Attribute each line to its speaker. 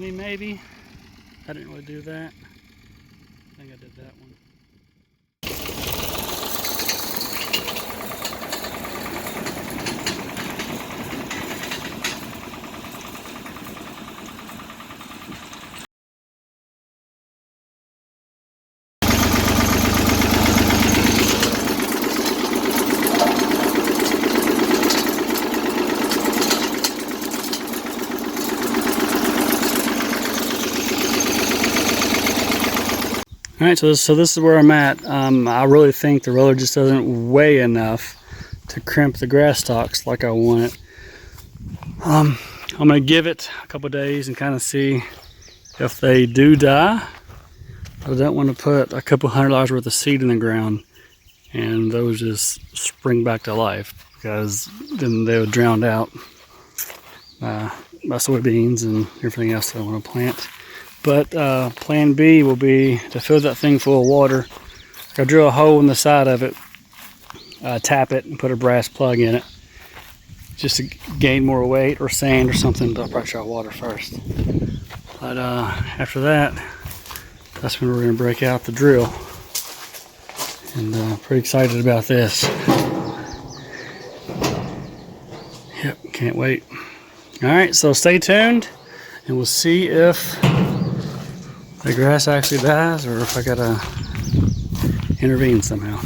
Speaker 1: me maybe. I didn't really do that. I think I did that one. All right, so this is where I'm at. I really think the roller just doesn't weigh enough to crimp the grass stalks like I want it. I'm gonna give it a couple days and kind of see if they do die. I don't want to put a couple $100 worth of seed in the ground and those just spring back to life, because then they would drown out my soybeans and everything else that I want to plant. But plan B will be to fill that thing full of water. I'll drill a hole in the side of it, tap it, and put a brass plug in it just to gain more weight, or sand or something, but I'll probably try water first. But after that, that's when we're going to break out the drill. And pretty excited about this. Yep, can't wait. Alright, so stay tuned and we'll see if the grass actually dies or if I gotta intervene somehow.